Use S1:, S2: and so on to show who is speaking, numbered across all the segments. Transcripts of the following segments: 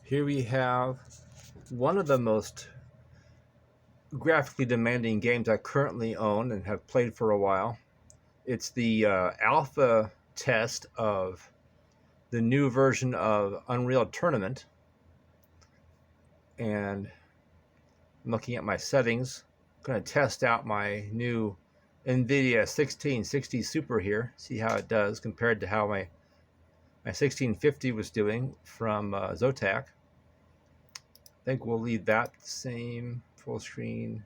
S1: Here we have one of the most graphically demanding games I currently own and have played for a while. It's the alpha test of the new version of Unreal Tournament. And I'm looking at my settings. I'm going to test out my new NVIDIA 1660 Super here, see how it does compared to how my 1650 was doing from Zotac. I think we'll leave that the same, full screen.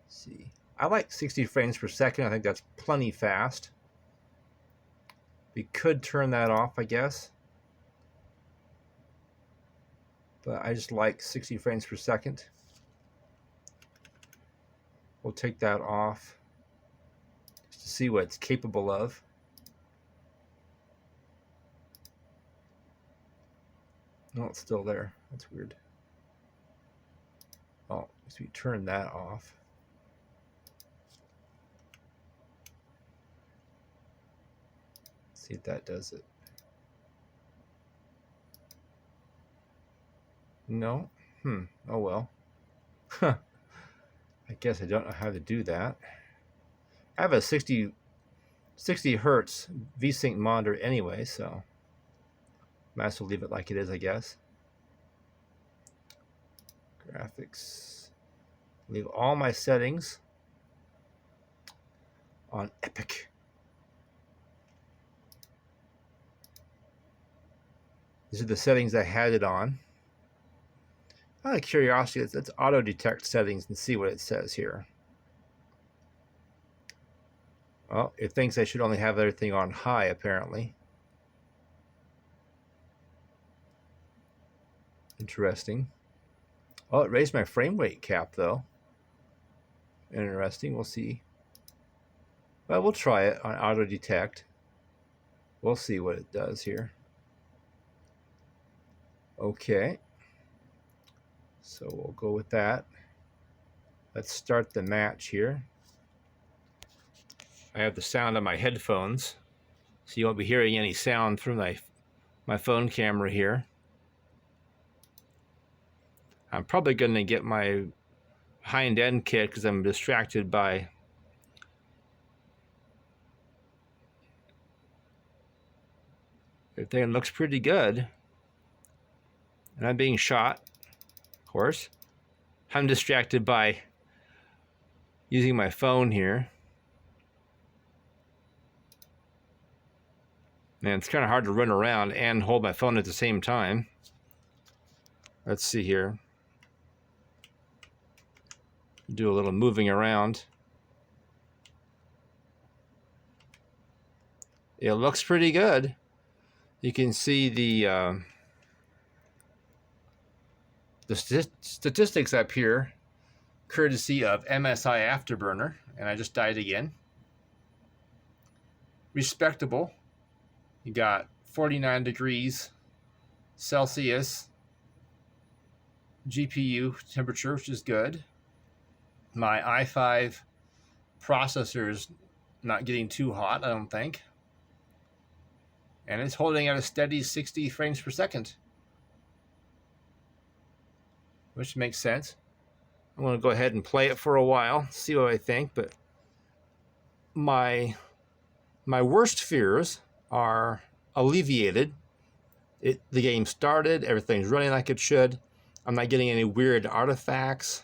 S1: Let's see. I like 60 frames per second. I think that's plenty fast. We could turn that off, I guess. But I just like 60 frames per second. We'll take that off just to see what it's capable of. No, it's still there. That's weird. Oh, so we turn that off. Let's see if that does it. No? Oh well. I guess I don't know how to do that. I have a 60 hertz VSync monitor anyway, so might as well leave it like it is, I guess. Graphics. Leave all my settings on Epic. These are the settings I had it on. Out of curiosity, let's auto detect settings and see what it says here. Well, it thinks I should only have everything on high, apparently. Interesting. Oh, it raised my frame rate cap, though. Interesting. We'll see. Well, we'll try it on auto detect. We'll see what it does here. Okay. So we'll go with that. Let's start the match here. I have the sound on my headphones, so you won't be hearing any sound from my phone camera here. I'm probably going to get my hind end kit because I'm distracted by everything. Looks pretty good. And I'm being shot, of course. I'm distracted by using my phone here. And it's kind of hard to run around and hold my phone at the same time. Let's see here. Do a little moving around. It looks pretty good. You can see the statistics up here, courtesy of MSI Afterburner, and I just died again. Respectable. You got 49 degrees Celsius GPU temperature, which is good. My i5 processor is not getting too hot, I don't think. And it's holding at a steady 60 frames per second, which makes sense. I'm going to go ahead and play it for a while, see what I think. But my worst fears are alleviated. The game started, everything's running like it should. I'm not getting any weird artifacts.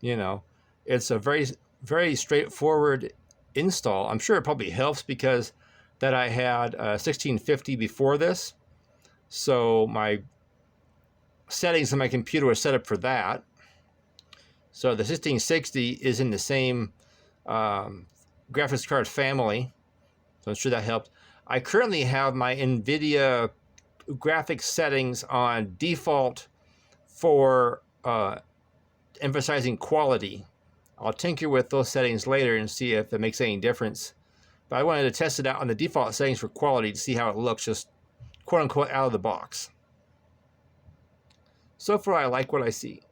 S1: You know, it's a very, very straightforward install. I'm sure it probably helps because that I had a 1650 before this. So my settings on my computer were set up for that. So the 1660 is in the same graphics card family. So I'm sure that helped. I currently have my NVIDIA graphics settings on default for emphasizing quality. I'll tinker with those settings later and see if it makes any difference. But I wanted to test it out on the default settings for quality to see how it looks, just quote unquote out of the box. So far, I like what I see.